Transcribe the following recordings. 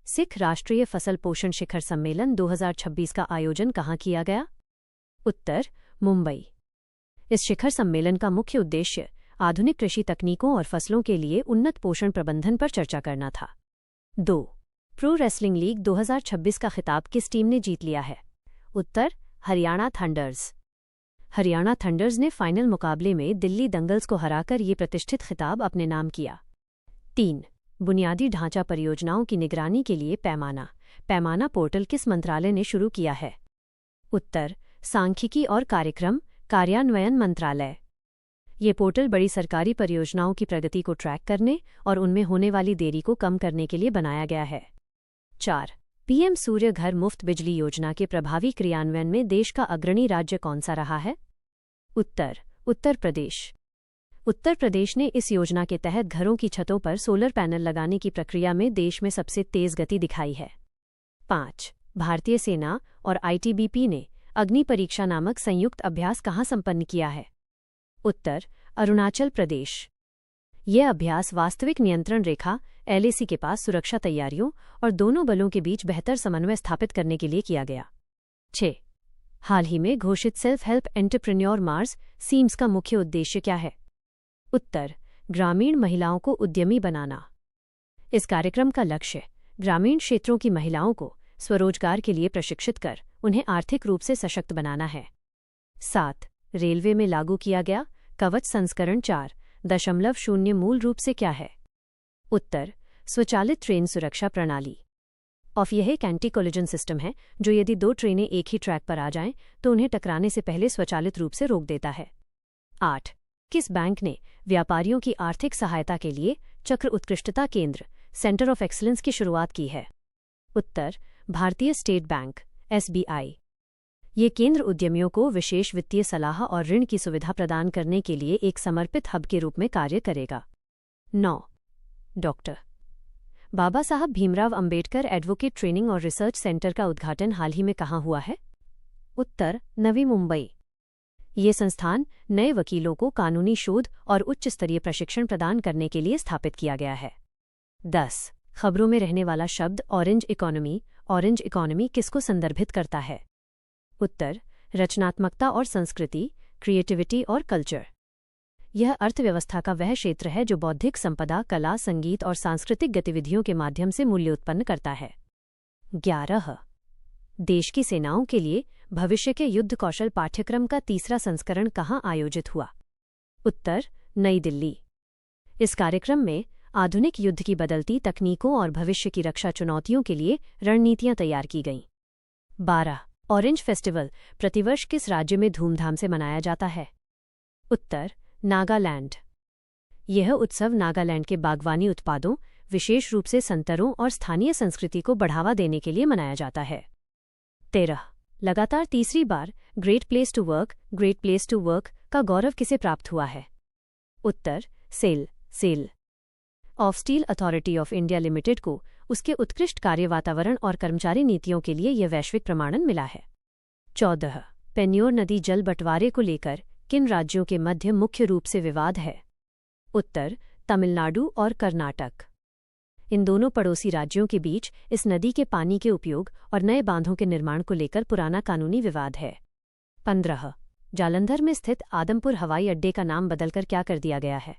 सिख राष्ट्रीय फसल पोषण शिखर सम्मेलन 2026 का आयोजन कहाँ किया गया? उत्तर, मुंबई। इस शिखर सम्मेलन का मुख्य उद्देश्य आधुनिक कृषि तकनीकों और फसलों के लिए उन्नत पोषण प्रबंधन पर चर्चा करना था। 2. प्रो रेसलिंग लीग 2026 का खिताब किस टीम ने जीत लिया है? उत्तर, हरियाणा थंडर्स। हरियाणा थंडर्स ने फाइनल मुकाबले में दिल्ली दंगल्स को हराकर ये प्रतिष्ठित खिताब अपने नाम किया। 3. बुनियादी ढांचा परियोजनाओं की निगरानी के लिए पैमाना पोर्टल किस मंत्रालय ने शुरू किया है? उत्तर, सांख्यिकी और कार्यक्रम कार्यान्वयन मंत्रालय। ये पोर्टल बड़ी सरकारी परियोजनाओं की प्रगति को ट्रैक करने और उनमें होने वाली देरी को कम करने के लिए बनाया गया है। 4. पीएम सूर्य घर मुफ्त बिजली योजना के प्रभावी क्रियान्वयन में देश का अग्रणी राज्य कौन सा रहा है? उत्तर, उत्तर प्रदेश। उत्तर प्रदेश ने इस योजना के तहत घरों की छतों पर सोलर पैनल लगाने की प्रक्रिया में देश में सबसे तेज गति दिखाई है। 5. भारतीय सेना और आईटीबीपी ने अग्नि परीक्षा नामक संयुक्त अभ्यास कहाँ संपन्न किया है? उत्तर, अरुणाचल प्रदेश। यह अभ्यास वास्तविक नियंत्रण रेखा एलएसी के पास सुरक्षा तैयारियों और दोनों बलों के बीच बेहतर समन्वय स्थापित करने के लिए किया गया। 6. हाल ही में घोषित self help entrepreneur Mars seems का मुख्य उद्देश्य क्या है? उत्तर, ग्रामीण महिलाओं को उद्यमी बनाना। इस कार्यक्रम का लक्ष्य ग्रामीण क्षेत्रों की महिलाओं को स्वरोजगार के लिए प्रशिक्षित कर उन्हें आर्थिक रूप से सशक्त बनाना है। 7. रेलवे में लागू किया गया कवच संस्करण 4.0 मूल रूप से क्या है? उत्तर, स्वचालित ट्रेन सुरक्षा प्रणाली। यह एक एंटी कोलिजन सिस्टम है जो यदि दो ट्रेनें एक ही ट्रैक पर आ जाएं तो उन्हें टकराने से पहले स्वचालित रूप से रोक देता है। 8. किस बैंक ने व्यापारियों की आर्थिक सहायता के लिए चक्र उत्कृष्टता केंद्र सेंटर ऑफ एक्सीलेंस की शुरुआत की है? उत्तर, भारतीय स्टेट बैंक एसबीआई। ये केंद्र उद्यमियों को विशेष वित्तीय सलाह और ऋण की सुविधा प्रदान करने के लिए एक समर्पित हब के रूप में कार्य करेगा। 9. डॉक्टर बाबा साहब भीमराव अंबेडकर एडवोकेट ट्रेनिंग और रिसर्च सेंटर का उद्घाटन हाल ही में कहाँ हुआ है? उत्तर, नवी मुंबई। ये संस्थान नए वकीलों को कानूनी शोध और उच्च स्तरीय प्रशिक्षण प्रदान करने के लिए स्थापित किया गया है। 10. खबरों में रहने वाला शब्द ऑरेंज इकोनॉमी किसको संदर्भित करता है? उत्तर, रचनात्मकता और संस्कृति क्रिएटिविटी और कल्चर। यह अर्थव्यवस्था का वह क्षेत्र है जो बौद्धिक संपदा, कला, संगीत और सांस्कृतिक गतिविधियों के माध्यम से मूल्य उत्पन्न करता है। 11. देश की सेनाओं के लिए भविष्य के युद्ध कौशल पाठ्यक्रम का तीसरा संस्करण कहाँ आयोजित हुआ? उत्तर, नई दिल्ली। इस कार्यक्रम में आधुनिक युद्ध की बदलती तकनीकों और भविष्य की रक्षा चुनौतियों के लिए रणनीतियां तैयार की गईं। 12. ऑरेंज फेस्टिवल प्रतिवर्ष किस राज्य में धूमधाम से मनाया जाता है? उत्तर, नागालैंड। यह उत्सव नागालैंड के बागवानी उत्पादों, विशेष रूप से संतरों और स्थानीय संस्कृति को बढ़ावा देने के लिए मनाया जाता है। 13. लगातार तीसरी बार ग्रेट प्लेस टू वर्क का गौरव किसे प्राप्त हुआ है? उत्तर, sail of steel authority of India limited को उसके उत्कृष्ट कार्य वातावरण और कर्मचारी नीतियों के लिए यह वैश्विक प्रमाणन मिला है। 14. पेन्योर नदी जल बंटवारे को लेकर किन राज्यों के मध्य मुख्य रूप से विवाद है? उत्तर, तमिलनाडु और कर्नाटक। इन दोनों पड़ोसी राज्यों के बीच इस नदी के पानी के उपयोग और नए बांधों के निर्माण को लेकर पुराना कानूनी विवाद है। 15. जालंधर में स्थित आदमपुर हवाई अड्डे का नाम बदलकर क्या कर दिया गया है?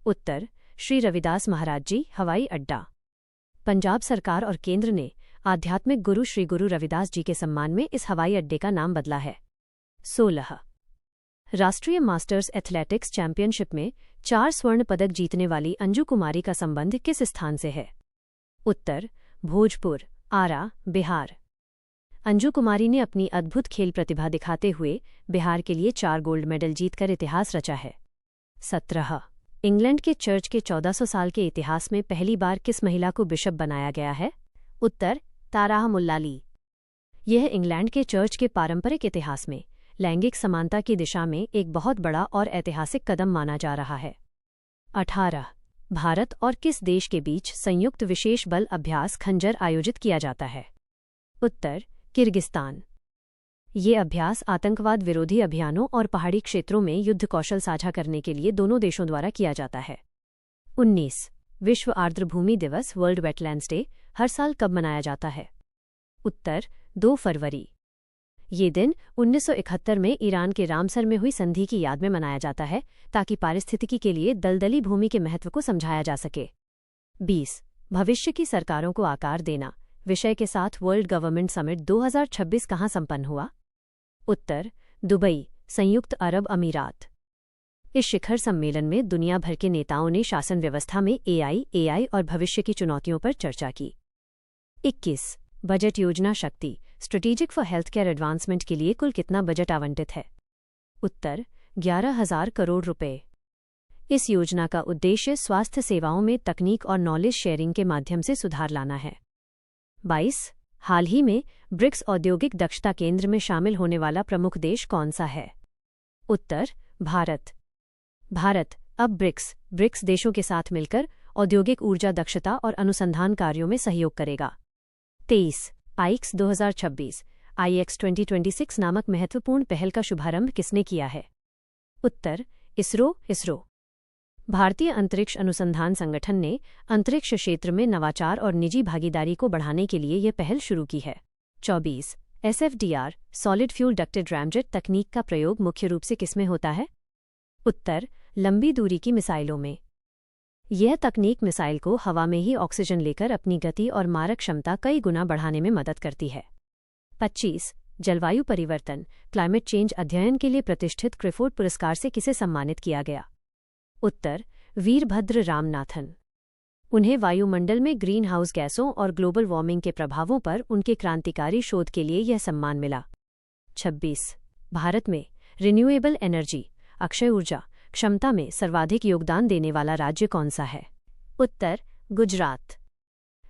उत्तर, श्री रविदास महाराज जी हवाई अड्डा। पंजाब सरकार और केंद्र ने आध्यात्मिक गुरु श्री गुरु रविदास जी के सम्मान में इस हवाई अड्डे का नाम बदला है। 16. राष्ट्रीय मास्टर्स एथलेटिक्स चैंपियनशिप में 4 स्वर्ण पदक जीतने वाली अंजू कुमारी का संबंध किस स्थान से है? उत्तर, भोजपुर, आरा, बिहार। अंजू कुमारी ने अपनी अद्भुत खेल प्रतिभा दिखाते हुए बिहार के लिए 4 गोल्ड मेडल जीतकर इतिहास रचा है। 17. इंग्लैंड के चर्च के 1400 साल के इतिहास में पहली बार किस महिला को बिशप बनाया गया है? उत्तर, ताराह मुल्लाली। यह इंग्लैंड के चर्च के पारंपरिक इतिहास में लैंगिक समानता की दिशा में एक बहुत बड़ा और ऐतिहासिक कदम माना जा रहा है। 18. भारत और किस देश के बीच संयुक्त विशेष बल अभ्यास खंजर आयोजित किया जाता है? उत्तर, किर्गिस्तान। ये अभ्यास आतंकवाद विरोधी अभियानों और पहाड़ी क्षेत्रों में युद्ध कौशल साझा करने के लिए दोनों देशों द्वारा किया जाता है। 19. विश्व आर्द्रभूमि दिवस वर्ल्ड वेटलैंड्स डे हर साल कब मनाया जाता है? उत्तर 2 फरवरी। ये दिन 1971 में ईरान के रामसर में हुई संधि की याद में मनाया जाता है ताकि पारिस्थितिकी के लिए दलदली भूमि के महत्व को समझाया जा सके। 20 भविष्य की सरकारों को आकार देना विषय के साथ वर्ल्ड गवर्नमेंट समिट 2026 कहाँ संपन्न हुआ? उत्तर दुबई, संयुक्त अरब अमीरात। इस शिखर सम्मेलन में दुनिया भर के नेताओं ने शासन व्यवस्था में एआई और भविष्य की चुनौतियों पर चर्चा की। 21 बजट योजना शक्ति strategic for health care advancement के लिए कुल कितना बजट आवंटित है? उत्तर 11,000 करोड़ रुपए। इस योजना का उद्देश्य स्वास्थ्य सेवाओं में तकनीक और नॉलेज शेयरिंग के माध्यम से सुधार लाना है। 22 हाल ही में ब्रिक्स औद्योगिक दक्षता केंद्र में शामिल होने वाला प्रमुख देश कौन सा है? उत्तर भारत। भारत अब ब्रिक्स देशों के साथ मिलकर औद्योगिक ऊर्जा दक्षता और अनुसंधान कार्यों में सहयोग करेगा। 23 आईएक्स 2026 IX 2026 नामक महत्वपूर्ण पहल का शुभारंभ किसने किया है? उत्तर इसरो। भारतीय अंतरिक्ष अनुसंधान संगठन ने अंतरिक्ष क्षेत्र में नवाचार और निजी भागीदारी को बढ़ाने के लिए यह पहल शुरू की है। 24 SFDR solid fuel ducted ramjet तकनीक का प्रयोग मुख्य रूप से किसमें होता है? उत्तर लंबी दूरी की मिसाइलों में। यह तकनीक मिसाइल को हवा में ही ऑक्सीजन लेकर अपनी गति और मारक क्षमता कई गुना बढ़ाने में मदद करती है। 25 जलवायु परिवर्तन क्लाइमेट चेंज अध्ययन के लिए प्रतिष्ठित क्रिफोर्ड पुरस्कार से किसे सम्मानित किया गया? उत्तर वीरभद्र रामनाथन। उन्हें वायुमंडल में ग्रीन हाउस गैसों और ग्लोबल वार्मिंग के प्रभावों पर उनके क्रांतिकारी शोध के लिए यह सम्मान मिला। 26 भारत में रिन्यूएबल एनर्जी अक्षय ऊर्जा क्षमता में सर्वाधिक योगदान देने वाला राज्य कौन सा है? उत्तर गुजरात।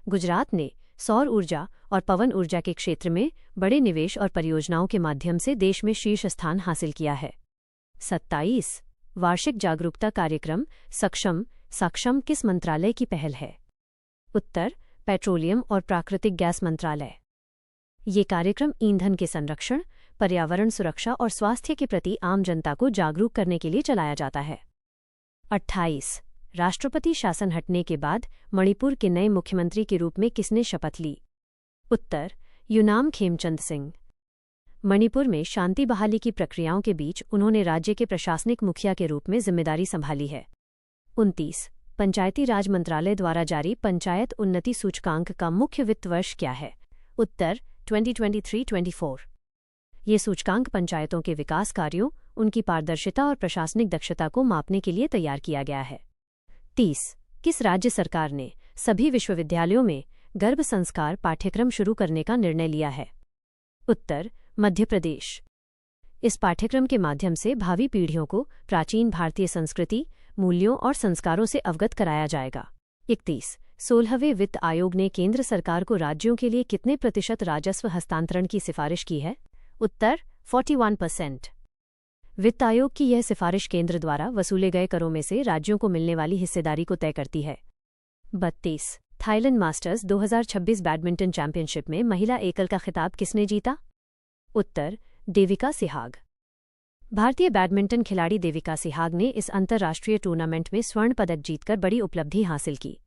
गुजरात ने सौर ऊर्जा और पवन ऊर्जा के क्षेत्र में बड़े निवेश और परियोजनाओं के माध्यम से देश में शीर्ष स्थान हासिल किया है। 27 वार्षिक जागरूकता कार्यक्रम सक्षम किस मंत्रालय की पहल है? उत्तर पेट्रोलियम और प्राकृतिक गैस मंत्रालय। ये कार्यक्रम ईंधन के संरक्षण, पर्यावरण सुरक्षा और स्वास्थ्य के प्रति आम जनता को जागरूक करने के लिए चलाया जाता है। 28 राष्ट्रपति शासन हटने के बाद मणिपुर के नए मुख्यमंत्री के रूप में किसने शपथ ली? उत्तर यूनाम खेमचंद सिंह। मणिपुर में शांति बहाली की प्रक्रियाओं के बीच उन्होंने राज्य के प्रशासनिक मुखिया के रूप में जिम्मेदारी संभाली है। 29 पंचायती राज मंत्रालय द्वारा जारी पंचायत उन्नति सूचकांक का मुख्य वित्त वर्ष क्या है? उत्तर 2023-24। ये सूचकांक पंचायतों के विकास कार्यों, उनकी पारदर्शिता और प्रशासनिक दक्षता को मापने के लिए तैयार किया गया है। 30 किस राज्य सरकार ने सभी विश्वविद्यालयों में गर्भ संस्कार पाठ्यक्रम शुरू करने का निर्णय लिया है? उत्तर मध्य प्रदेश। इस पाठ्यक्रम के माध्यम से भावी पीढ़ियों को प्राचीन भारतीय संस्कृति, मूल्यों और संस्कारों से अवगत कराया जाएगा। 31 16वें वित्त आयोग ने केंद्र सरकार को राज्यों के लिए कितने प्रतिशत राजस्व हस्तांतरण की सिफारिश की है? उत्तर 41%। वित्त आयोग की यह सिफारिश केंद्र द्वारा वसूले गए करों में से राज्यों को मिलने वाली हिस्सेदारी को तय करती है। 32 थाईलैंड मास्टर्स 2026 बैडमिंटन चैंपियनशिप में महिला एकल का खिताब किसने जीता? उत्तर देविका सिहाग। भारतीय बैडमिंटन खिलाड़ी देविका सिहाग ने इस अंतर्राष्ट्रीय टूर्नामेंट में स्वर्ण पदक जीतकर बड़ी उपलब्धि हासिल की।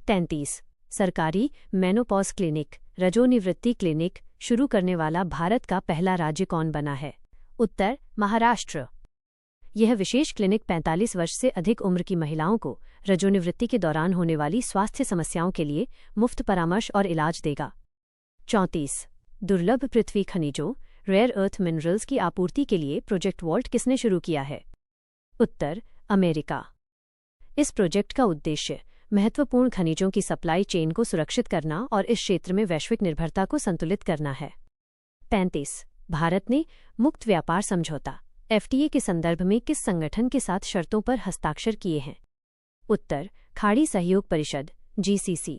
33 सरकारी मेनोपॉज क्लिनिक रजोनिवृत्ति क्लिनिक शुरू करने वाला भारत का पहला राज्य कौन बना है? उत्तर महाराष्ट्र। यह विशेष क्लिनिक 45 वर्ष से अधिक उम्र की महिलाओं को रजोनिवृत्ति के दौरान होने वाली स्वास्थ्य समस्याओं के लिए मुफ्त परामर्श और इलाज देगा। 34 दुर्लभ पृथ्वी खनिजों रेयर अर्थ मिनरल्स की आपूर्ति के लिए प्रोजेक्ट वॉल्ट किसने शुरू किया है? उत्तर अमेरिका। इस प्रोजेक्ट का उद्देश्य महत्वपूर्ण खनिजों की सप्लाई चेन को सुरक्षित करना और इस क्षेत्र में वैश्विक निर्भरता को संतुलित करना है। 35 भारत ने मुक्त व्यापार समझौता FTA के संदर्भ में किस संगठन के साथ शर्तों पर हस्ताक्षर किए हैं? उत्तर खाड़ी सहयोग परिषद GCC।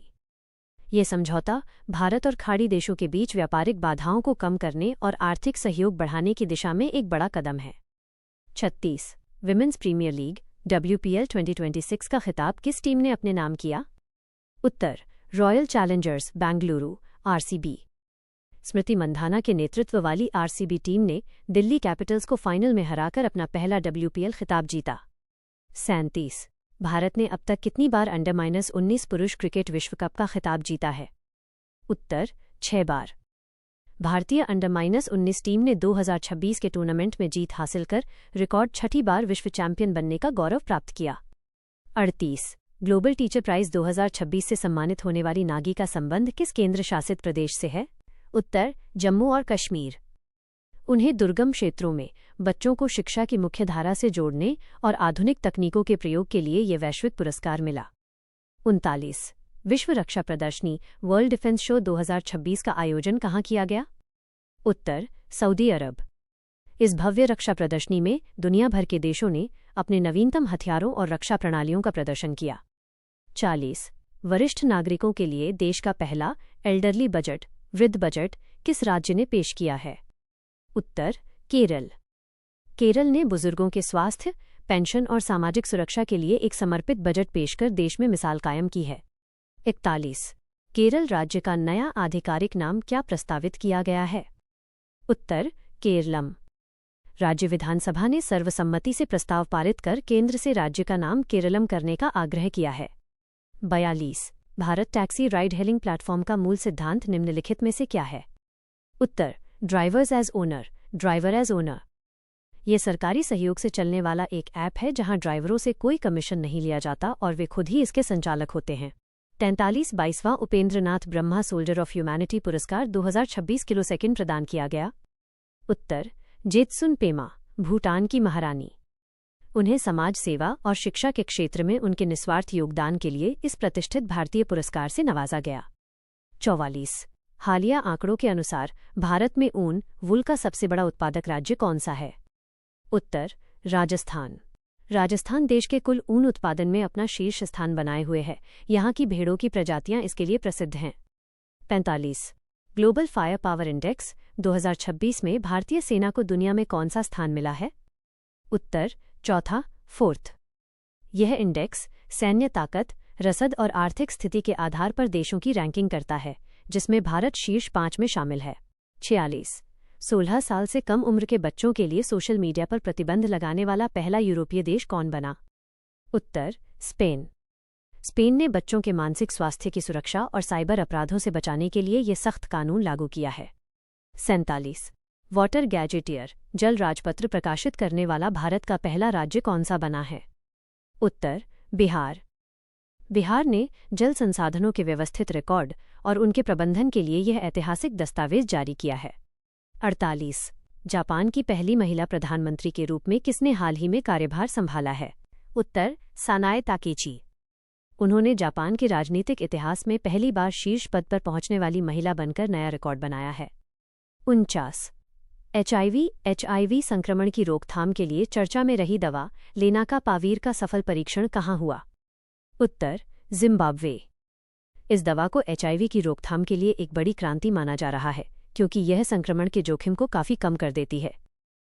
ये समझौता भारत और खाड़ी देशों के बीच व्यापारिक बाधाओं को कम करने और आर्थिक सहयोग बढ़ाने की दिशा में एक बड़ा कदम है। 36 विमेंस प्रीमियर लीग WPL 2026 का खिताब किस टीम ने अपने नाम किया? उत्तर royal Challengers Bengaluru RCB। Smriti Mandhana के नेतृत्व वाली RCB टीम ने दिल्ली कैपिटल्स को फाइनल में हराकर अपना पहला WPL खिताब जीता। 37 भारत ने अब तक कितनी बार अंडर-19 पुरुष क्रिकेट विश्व कप का खिताब जीता है? उत्तर 6 बार। भारतीय अंडर-19 टीम ने 2026 के टूर्नामेंट में जीत हासिल कर रिकॉर्ड 6ठी बार विश्व चैंपियन बनने का गौरव प्राप्त किया। 38 ग्लोबल टीचर प्राइज 2026 से सम्मानित होने वाली नागी का संबंध किस केंद्र शासित प्रदेश से है? उत्तर जम्मू और कश्मीर। उन्हें दुर्गम क्षेत्रों में बच्चों को शिक्षा की मुख्य धारा से जोड़ने और आधुनिक तकनीकों के प्रयोग के लिए ये वैश्विक पुरस्कार मिला। 39 विश्व रक्षा प्रदर्शनी वर्ल्ड डिफेंस शो 2026 का आयोजन कहाँ किया गया? उत्तर सऊदी अरब। इस भव्य रक्षा प्रदर्शनी में दुनिया भर के देशों ने अपने नवीनतम हथियारों और रक्षा प्रणालियों का प्रदर्शन किया। 40 वरिष्ठ नागरिकों के लिए देश का पहला एल्डरली बजट वृद्ध बजट किस राज्य ने पेश किया है? उत्तर केरल। केरल ने बुजुर्गों के स्वास्थ्य, पेंशन और सामाजिक सुरक्षा के लिए एक समर्पित बजट पेश कर देश में मिसाल कायम की है। 41 केरल राज्य का नया आधिकारिक नाम क्या प्रस्तावित किया गया है? उत्तर केरलम। राज्य विधानसभा ने सर्वसम्मति से प्रस्ताव पारित कर केंद्र से राज्य का नाम केरलम करने का आग्रह किया है। 42 Bharat taxi ride hailing platform का मूल सिद्धांत निम्नलिखित में से क्या है? उत्तर drivers as owner driver as owner. ये सरकारी सहयोग से चलने वाला एक ऐप है जहां ड्राइवरों से कोई कमीशन नहीं लिया जाता और वे खुद ही इसके संचालक होते हैं। 43 22वां Upendranath Brahma soldier of humanity पुरस्कार 2026 किलो सेकंड प्रदान किया गया। उत्तर जेत्सुन पेमा, भूटान की महारानी। उन्हें समाज सेवा और शिक्षा के क्षेत्र में उनके निस्वार्थ योगदान के लिए इस प्रतिष्ठित भारतीय पुरस्कार से नवाजा गया। 44 हालिया आंकड़ों के अनुसार भारत में ऊन वूल का सबसे बड़ा उत्पादक राज्य कौन सा है? उत्तर राजस्थान। राजस्थान देश के कुल ऊन उत्पादन में अपना शीर्ष स्थान बनाए हुए है। यहाँ की भेड़ों की प्रजातियां इसके लिए प्रसिद्ध हैं। 45 ग्लोबल फायर पावर इंडेक्स 2026 में भारतीय सेना को दुनिया में कौन सा स्थान मिला है? उत्तर चौथा फोर्थ। यह इंडेक्स सैन्य ताकत, रसद और आर्थिक स्थिति के आधार पर देशों की रैंकिंग करता है, जिसमें भारत शीर्ष 5 में शामिल है। 46 16 साल से कम उम्र के बच्चों के लिए सोशल मीडिया पर प्रतिबंध लगाने वाला पहला यूरोपीय देश कौन बना? उत्तर स्पेन। स्पेन ने बच्चों के मानसिक स्वास्थ्य की सुरक्षा और साइबर अपराधों से बचाने के लिए ये सख्त कानून लागू किया है। 47 वाटर गैजेटियर जल राजपत्र प्रकाशित करने वाला भारत का पहला राज्य कौन सा बना है? उत्तर बिहार। बिहार ने जल संसाधनों के व्यवस्थित रिकॉर्ड और उनके प्रबंधन के लिए यह ऐतिहासिक दस्तावेज जारी किया है। 48 जापान की पहली महिला प्रधानमंत्री के रूप में किसने हाल ही में कार्यभार संभाला है? उत्तर सानाए ताकेची। उन्होंने जापान के राजनीतिक इतिहास में पहली बार शीर्ष पद पर पहुंचने वाली महिला बनकर नया रिकॉर्ड बनाया है। 49 एचआईवी संक्रमण की रोकथाम के लिए चर्चा में रही दवा लेनाकापावीर का सफल परीक्षण कहाँ हुआ? उत्तर जिम्बाब्वे। इस दवा को एचआईवी की रोकथाम के लिए एक बड़ी क्रांति माना जा रहा है, क्योंकि यह संक्रमण के जोखिम को काफी कम कर देती है।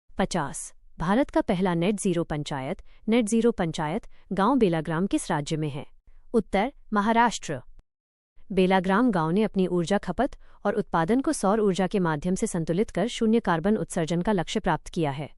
50 भारत का पहला नेट जीरो पंचायत गांव बेलाग्राम किस राज्य में है? उत्तर महाराष्ट्र। बेलाग्राम गांव ने अपनी ऊर्जा खपत और उत्पादन को सौर ऊर्जा के माध्यम से संतुलित कर शून्य कार्बन उत्सर्जन का लक्ष्य प्राप्त किया है।